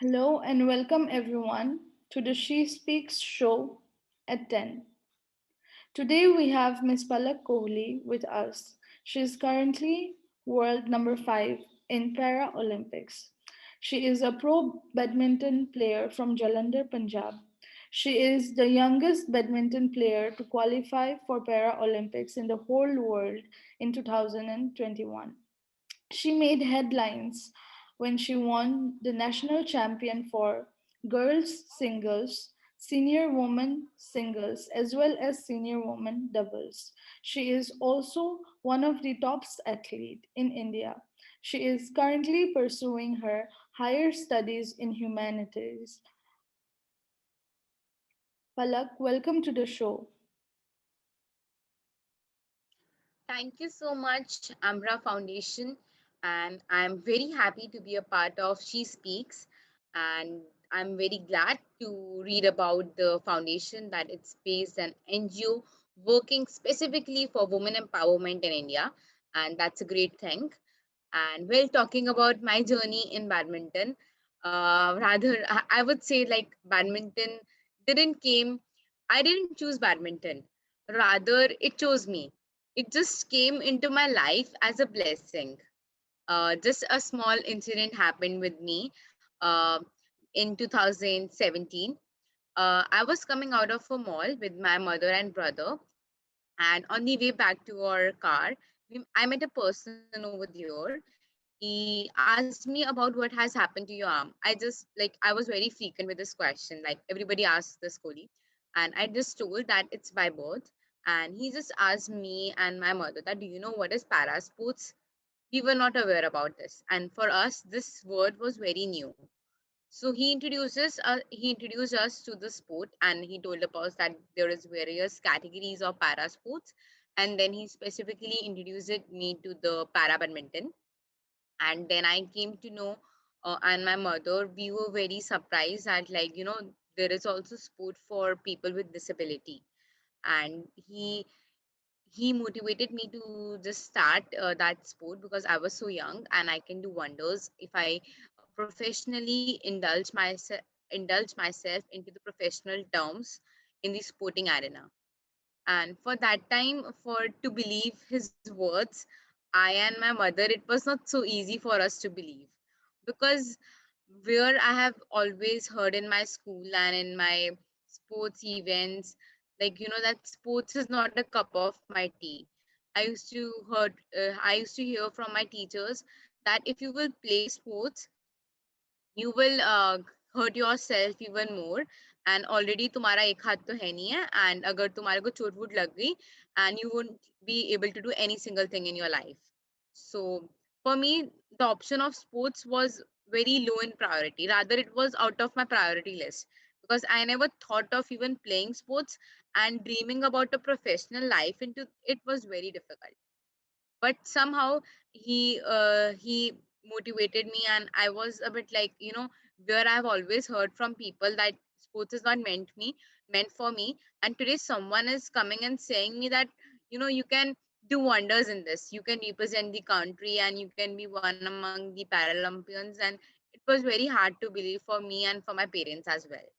Hello and welcome everyone to the She Speaks show at 10. Today we have Miss Palak Kohli with us. She is currently world number 5 in Para Olympics. She is a pro badminton player from Jalandhar, Punjab. She is the youngest badminton player to qualify for Para Olympics in the whole world in 2021. She made headlines when she won the national champion for girls singles, senior women singles, as well as senior women doubles. She is also one of the top athletes in India. She is currently pursuing her higher studies in humanities. Palak, welcome to the show. Thank you so much, Amra Foundation, and I'm very happy to be a part of She Speaks. And I'm very glad to read about the foundation that it's based an NGO working specifically for women empowerment in India, and that's a great thing. And while talking about my journey in badminton, rather I would say like badminton didn't came. I didn't choose badminton. Rather, it chose me. It just came into my life as a blessing. Just a small incident happened with me in 2017. I was coming out of a mall with my mother and brother, and on the way back to our car, I met a person over there. He asked me about what has happened to your arm. I was very frequent with this question, like everybody asks this Kohli, and I just told that it's by birth. And he just asked me and my mother that, do you know what is para sports? We were not aware about this, and for us this word was very new. So he introduced us to the sport, and he told us that there is various categories of para sports, and then he specifically introduced me to the para badminton. And then I came to know, and my mother, we were very surprised that, like, there is also sport for people with disability. And he motivated me to just start that sport because I was so young and I can do wonders if I professionally indulge myself into the professional terms in the sporting arena. And for that time, for to believe his words, I and my mother, it was not so easy for us to believe, because where I have always heard in my school and in my sports events, like, that sports is not a cup of my tea. I used to hear from my teachers that if you will play sports, you will hurt yourself even more. And already तुम्हारा एक हाथ तो है नहीं है, and अगर तुम्हारे को चोट वोट लग गई, and you won't be able to do any single thing in your life. So for me, the option of sports was very low in priority. Rather, it was out of my priority list, because I never thought of even playing sports, and dreaming about a professional life into it was very difficult. But somehow he motivated me, and I was a bit like, where I've always heard from people that sports is not meant for me, and today someone is coming and saying me that, you can do wonders in this, you can represent the country and you can be one among the Paralympians. And it was very hard to believe for me and for my parents as well.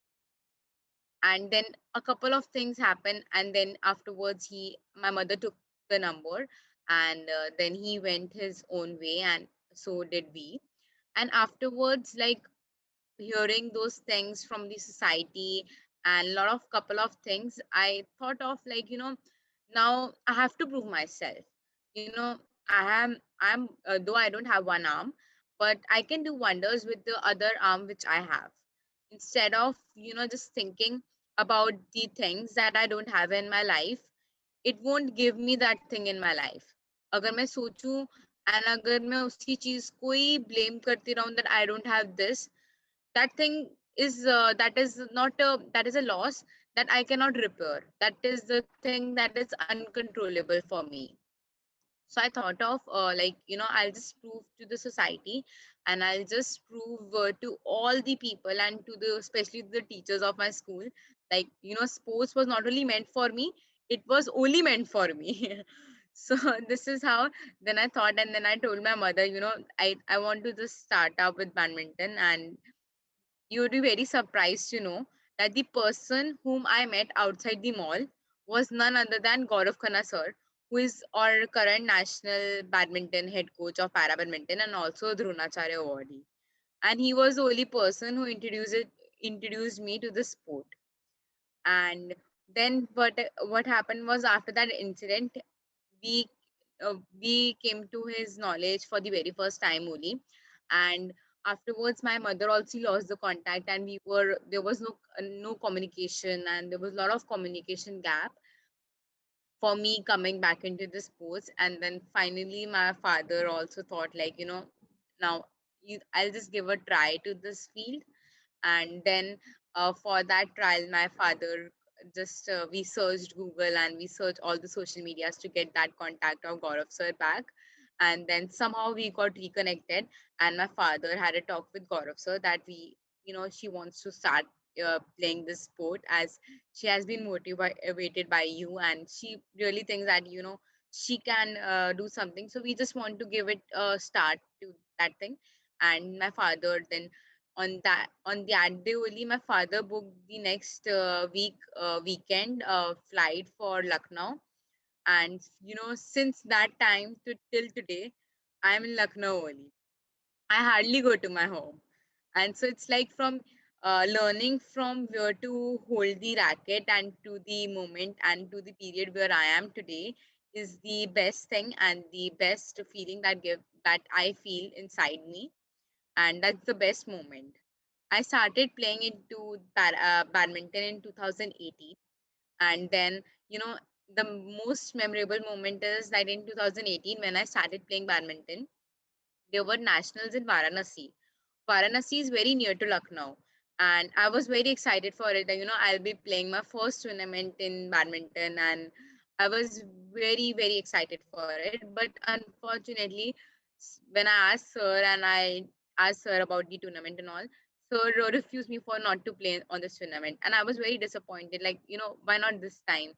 And then a couple of things happened, and then afterwards my mother took the number, and then he went his own way, and so did we. And afterwards, like, hearing those things from the society and a lot of couple of things, I thought of, like, now I have to prove myself. I'm though I don't have one arm, but I can do wonders with the other arm which I have. Instead of, just thinking about the things that I don't have in my life, it won't give me that thing in my life. अगर मैं सोचूं and अगर मैं उसी चीज को ही blame करती रहूं that I don't have this, that thing that is a loss that I cannot repair. That is the thing that is uncontrollable for me. So I thought of, I'll just prove to the society, and I'll just prove to all the people and to the especially the teachers of my school, like, sports was not only meant for me, it was only meant for me. So this is how. Then I thought, and then I told my mother, I want to just start up with badminton. And you would be very surprised to know that the person whom I met outside the mall was none other than Gaurav Khanna sir, who is our current national badminton head coach of para badminton and also Dronacharya awardee. And he was the only person who introduced me to the sport. And then what happened was, after that incident, we we came to his knowledge for the very first time only. And afterwards my mother also lost the contact, and there was no communication, and there was a lot of communication gap for me coming back into the sports. And then finally my father also thought, like, now I'll just give a try to this field. And then for that trial, my father just we searched Google and we searched all the social medias to get that contact of Gaurav sir back. And then somehow we got reconnected, and my father had a talk with Gaurav sir that she wants to start playing this sport, as she has been motivated by you, and she really thinks that she can do something. So we just want to give it a start to that thing. And my father then, on that day only, my father booked the next weekend flight for Lucknow. And since that time to till today, I'm in Lucknow only. I hardly go to my home. And so it's like, from learning from where to hold the racket and to the moment and to the period where I am today is the best thing and the best feeling that I feel inside me. And that's the best moment. I started playing into badminton in 2018. And then, the most memorable moment is that in 2018, when I started playing badminton, there were nationals in Varanasi. Varanasi is very near to Lucknow. And I was very excited for it. I'll be playing my first tournament in badminton. And I was very, very excited for it. But unfortunately, when I asked sir and I asked sir about the tournament and all, sir refused me for not to play on this tournament. And I was very disappointed. Like, why not this time?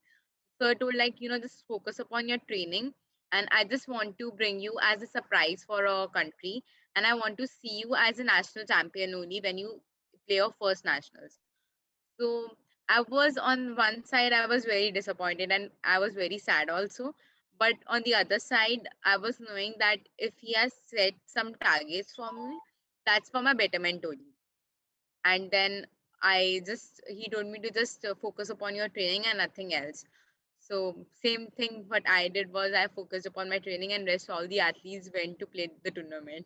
Sir told, like, just focus upon your training, and I just want to bring you as a surprise for our country, and I want to see you as a national champion only when you play your first nationals. So I was, on one side, I was very disappointed and I was very sad also. But on the other side, I was knowing that if he has set some targets for me, that's for my betterment only. And then he told me to just focus upon your training and nothing else. So same thing what I did was, I focused upon my training, and rest all the athletes went to play the tournament.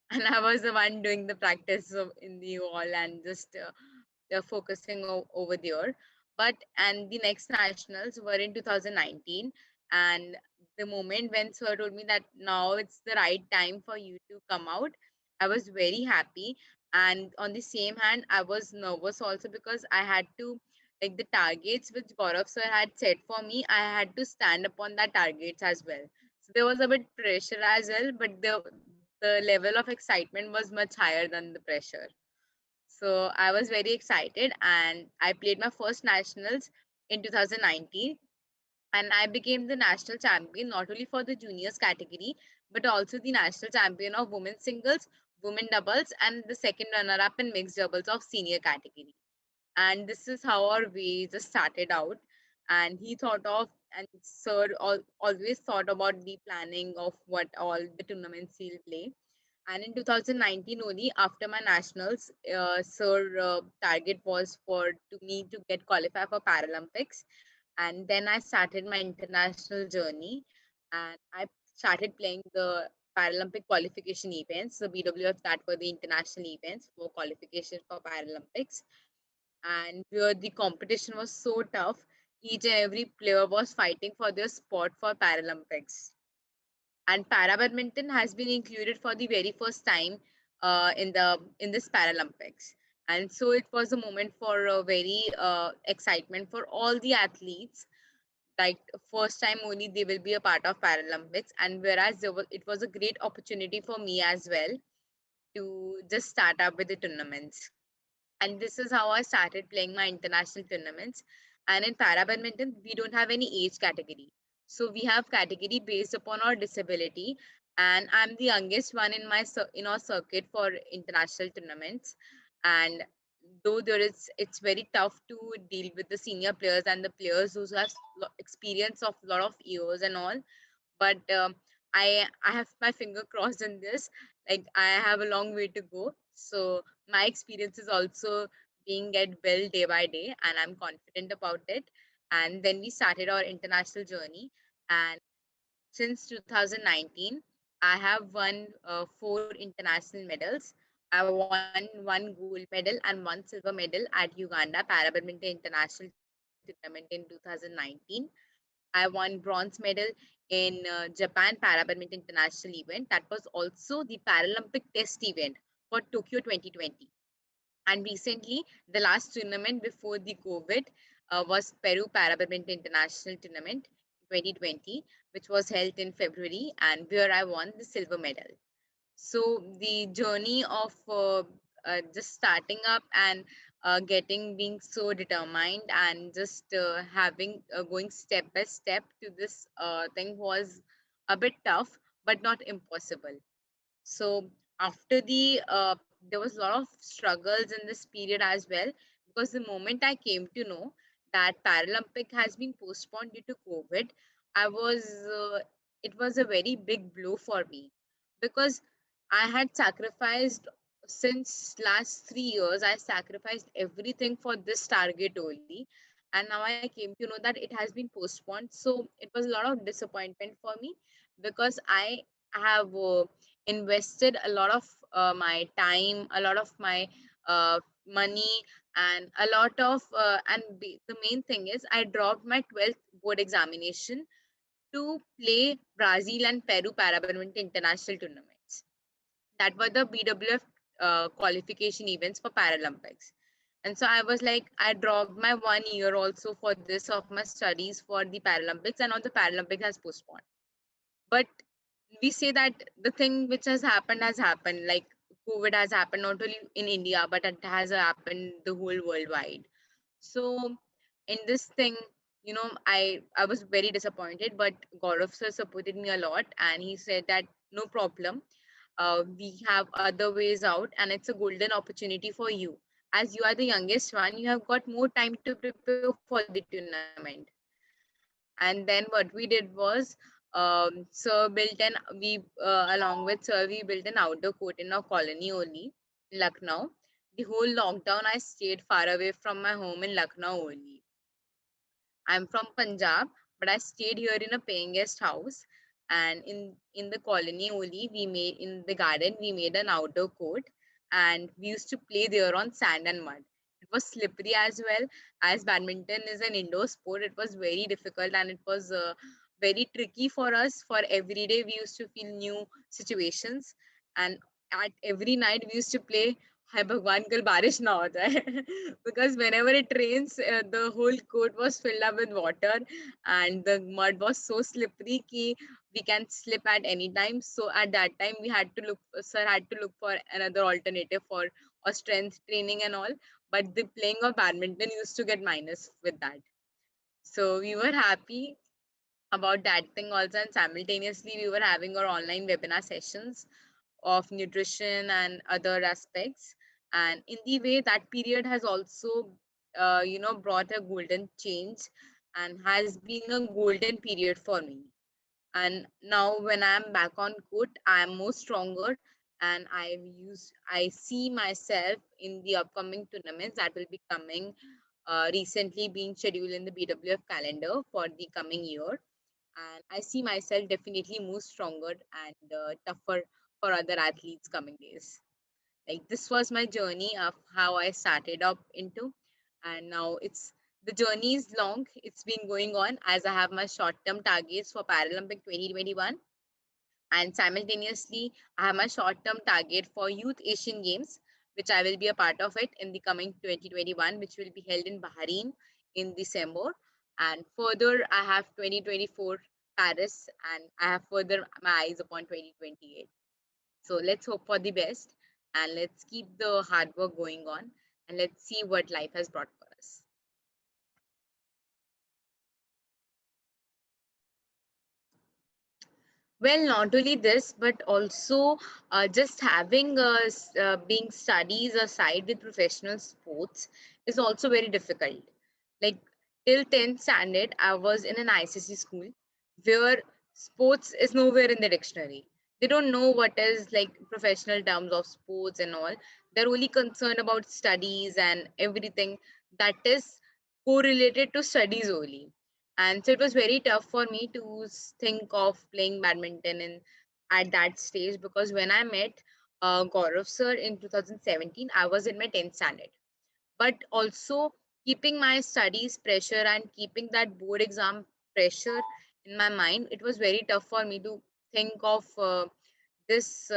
And I was the one doing the practice in the hall and just focusing over there. But and the next nationals were in 2019. And the moment when sir told me that now it's the right time for you to come out, I was very happy. And on the same hand, I was nervous also, because I had to, like, the targets which Gaurav sir had set for me, I had to stand upon that targets as well. So there was a bit pressure as well, but the level of excitement was much higher than the pressure. So I was very excited, and I played my first nationals in 2019, and I became the national champion not only for the juniors category but also the national champion of women's singles, women doubles, and the second runner-up in mixed doubles of senior category. And this is how our way just started out. And he thought of, and sir always thought about the planning of what all the tournaments he'll play. And in 2019 only, after my nationals, sir target was for to me to get qualified for Paralympics. And then I started my international journey, and I started playing the Paralympic qualification events. The BWF, that were the international events for qualification for Paralympics. And where the competition was so tough, each and every player was fighting for their spot for Paralympics. And para badminton has been included for the very first time in this Paralympics. And so it was a moment for a very excitement for all the athletes. Like, first time only they will be a part of Paralympics, and whereas it was a great opportunity for me as well to just start up with the tournaments. And this is how I started playing my international tournaments. And in para badminton, we don't have any age category. So we have category based upon our disability. And I'm the youngest one in our circuit for international tournaments. And though it's very tough to deal with the senior players and the players who have experience of a lot of years and all. But I have my finger crossed in this. Like, I have a long way to go. So my experience is also being get well day by day, and I'm confident about it. And then we started our international journey, and since 2019, I have won 4 international medals. I won 1 gold medal and 1 silver medal at Uganda Para Badminton International Tournament in 2019. I won bronze medal in Japan Para Badminton International event. That was also the Paralympic test event for Tokyo 2020. And recently, the last tournament before the COVID was Peru Para Badminton International Tournament 2020, which was held in February, and where I won the silver medal. So the journey of just starting up and getting being so determined and just having going step by step to this thing was a bit tough, but not impossible. So after there was a lot of struggles in this period as well, because the moment I came to know that Paralympic has been postponed due to COVID, I was it was a very big blow for me, because I had sacrificed since last 3 years. I sacrificed everything for this target only, and now I came to know that it has been postponed. So it was a lot of disappointment for me, because I have invested a lot of my time, a lot of my money, and a lot of the main thing is I dropped my 12th board examination to play Brazil and Peru Para Badminton international tournaments. That were the BWF qualification events for Paralympics. And so I was like, I dropped my 1 year also for this of my studies for the Paralympics, and now the Paralympics has postponed. But we say that the thing which has happened. Like, COVID has happened not only in India, but it has happened the whole worldwide. So in this thing, I was very disappointed, but Gaurav sir supported me a lot, and he said that no problem, we have other ways out, and it's a golden opportunity for you. As you are the youngest one, you have got more time to prepare for the tournament. And then what we did was, sir built an we along with sir, we built an outdoor court in our colony only, in Lucknow. The whole lockdown I stayed far away from my home in Lucknow only. I'm from Punjab, but I stayed here in a paying guest house. And in the colony only, we made in the garden, we made an outdoor court, and we used to play there on sand and mud. It was slippery as well, as badminton is an indoor sport. It was very difficult, and it was very tricky for us. For every day, we used to feel new situations, and at every night we used to play Hai Bhagwan kal barish na ho jaye, because whenever it rains, the whole court was filled up with water, and the mud was so slippery ki we can slip at any time. So at that time we had to look, sir had to look for another alternative for or strength training and all. But the playing of badminton used to get minus with that. So we were happy about that thing also, and simultaneously we were having our online webinar sessions of nutrition and other aspects. And in the way, that period has also brought a golden change, and has been a golden period for me. And now when I'm back on court, I am more stronger, and I see myself in the upcoming tournaments that will be coming, recently being scheduled in the BWF calendar for the coming year. And I see myself definitely more stronger and tougher for other athletes coming days. Like, this was my journey of how I started up into, and now the journey is long. It's been going on, as I have my short-term targets for Paralympic 2021, and simultaneously I have my short-term target for Youth Asian Games, which I will be a part of it in the coming 2021, which will be held in Bahrain in December. And further, I have 2024 Paris, and I have further my eyes upon 2028. So let's hope for the best, and let's keep the hard work going on, and let's see what life has brought for us. Well, not only this, but also just having being studies aside with professional sports is also very difficult. Like till 10th standard, I was in an ICC school where sports is nowhere in the dictionary. They don't know what is like professional terms of sports and all. They're only concerned about studies and everything that is correlated to studies only. And so it was very tough for me to think of playing badminton in at that stage, because when I met Gaurav sir in 2017, I was in my 10th standard. But also keeping my studies pressure and keeping that board exam pressure in my mind, it was very tough for me to think of this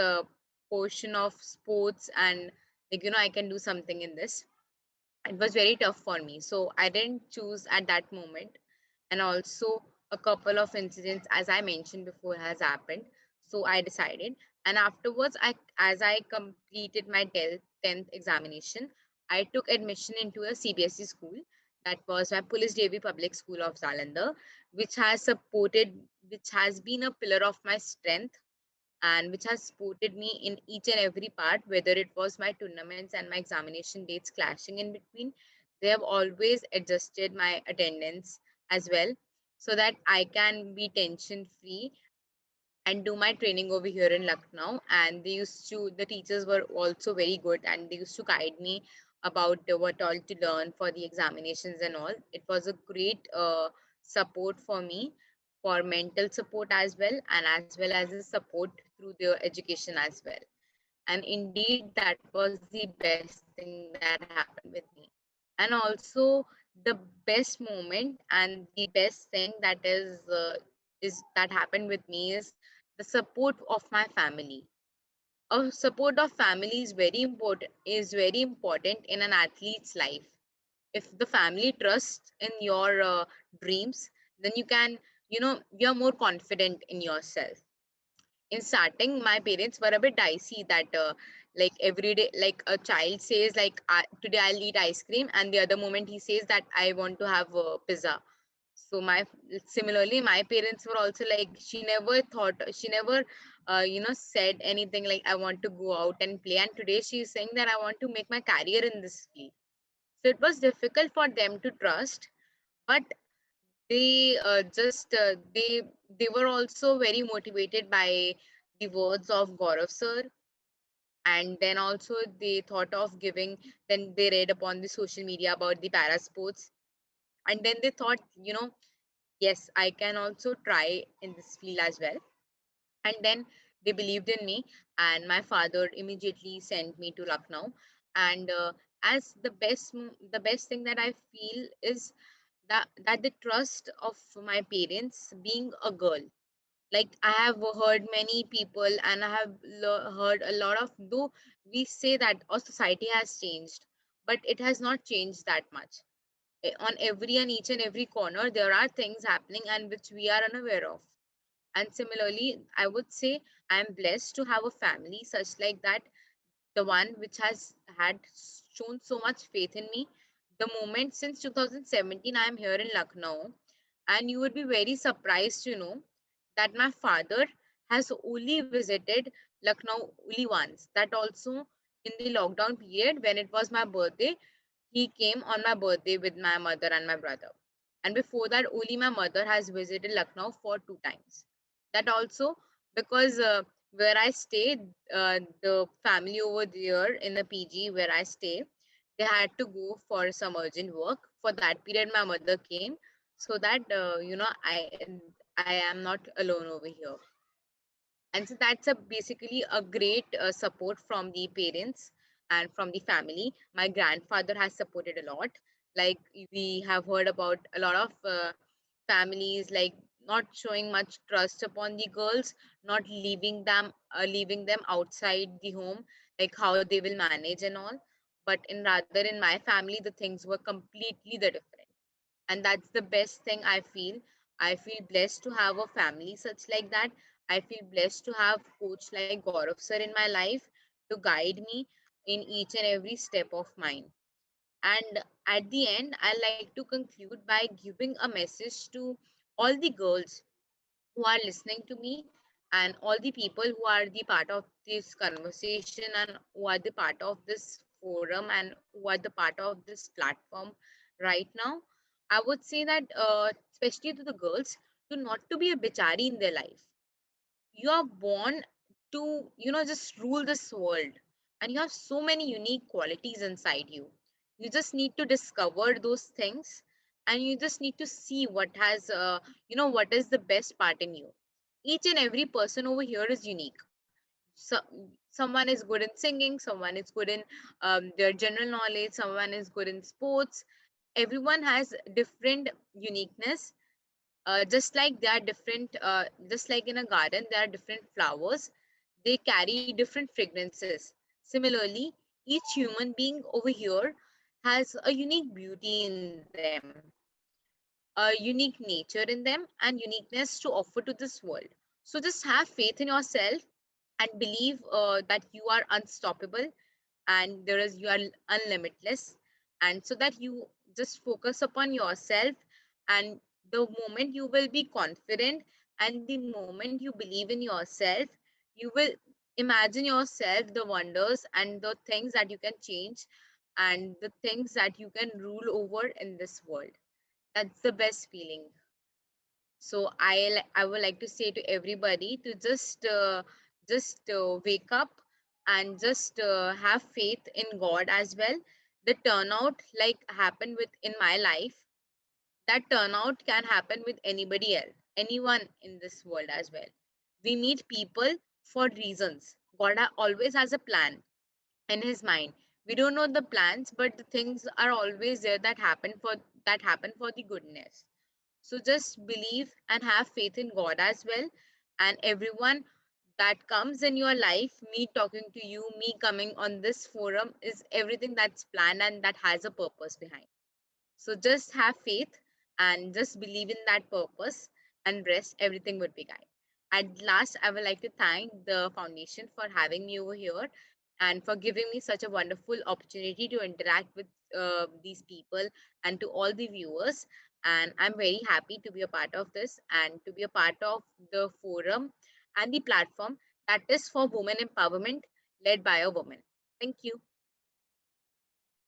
portion of sports, and like I can do something in this. It was very tough for me, so I didn't choose at that moment. And also a couple of incidents, as I mentioned before, has happened, so I decided. And afterwards, as I completed my 10th examination, I took admission into a CBSE school. That was my Police Devi Public School of Jalandhar, which has been a pillar of my strength, and which has supported me in each and every part, whether it was my tournaments and my examination dates clashing in between. They have always adjusted my attendance as well, so that I can be tension free and do my training over here in Lucknow. And the teachers were also very good, and they used to guide me about what all to learn for the examinations and all. It was a great support for me, for mental support as well, and as well as a support through their education as well. And indeed, that was the best thing that happened with me. And also the best moment and the best thing that happened with me is the support of my family. A support of family is very important in an athlete's life. If the family trusts in your dreams, then you're more confident in yourself. In starting, my parents were a bit dicey, that like every day, like a child says like, today I'll eat ice cream, and the other moment he says that I want to have pizza. So my similarly, my parents were also like, she never said anything like I want to go out and play, and today she's saying that I want to make my career in this field. So it was difficult for them to trust, but they were also very motivated by the words of Gaurav sir. And then also they thought of giving, then they read upon the social media about the para sports, and then they thought, yes, I can also try in this field as well. And then they believed in me, and my father immediately sent me to Lucknow. And as the best thing that I feel is that the trust of my parents, being a girl. Like I have heard many people, and I have heard a lot of, though we say that our society has changed, but it has not changed that much. On every and each and every corner there are things happening and which we are unaware of. And similarly, I would say I am blessed to have a family such like that, the one which has had shown so much faith in me. The moment since 2017, I am here in Lucknow, and you would be very surprised to know that my father has only visited Lucknow only once. That also in the lockdown period when it was my birthday, he came on my birthday with my mother and my brother. And before that, only my mother has visited Lucknow for 2 times. That also because where I stay, the family over there in the PG where I stay, they had to go for some urgent work. For that period, my mother came, so that I am not alone over here. And so that's a basically a great support from the parents and from the family. My grandfather has supported a lot. Like we have heard about a lot of families like not showing much trust upon the girls, not leaving them outside the home, like how they will manage and all. But in rather in my family, the things were completely the different. And that's the best thing I feel. I feel blessed to have a family such like that. I feel blessed to have coach like Gaurav sir in my life to guide me in each and every step of mine. And at the end, I like to conclude by giving a message to all the girls who are listening to me and all the people who are the part of this conversation and who are the part of this forum and who are the part of this platform right now. I would say that, especially to the girls, to not to be a bichari in their life. You are born to, just rule this world, and you have so many unique qualities inside you. You just need to discover those things, and you just need to see what has, what is the best part in you. Each and every person over here is unique. So, someone is good in singing, someone is good in their general knowledge, someone is good in sports. Everyone has different uniqueness, just like they are different, just like in a garden there are different flowers, they carry different fragrances. Similarly, each human being over here has a unique beauty in them, a unique nature in them, and uniqueness to offer to this world. So just have faith in yourself and believe that you are unstoppable, and you are unlimitless, and so that you just focus upon yourself. And the moment you will be confident, and the moment you believe in yourself, you will imagine yourself the wonders and the things that you can change, and the things that you can rule over in this world. That's the best feeling. So I would like to say to everybody to just wake up, and just have faith in God as well. The turnout like happened with in my life, that turnout can happen with anybody else, anyone in this world as well. We meet people for reasons. God always has a plan in his mind. We don't know the plans, but the things are always there that happen for the goodness. So just believe and have faith in God as well. And everyone that comes in your life, me talking to you, me coming on this forum, is everything that's planned and that has a purpose behind. So just have faith and just believe in that purpose, and rest, everything would be guide. At last, I would like to thank the foundation for having me over here and for giving me such a wonderful opportunity to interact with these people and to all the viewers. And I'm very happy to be a part of this and to be a part of the forum and the platform that is for women empowerment led by a woman. Thank you.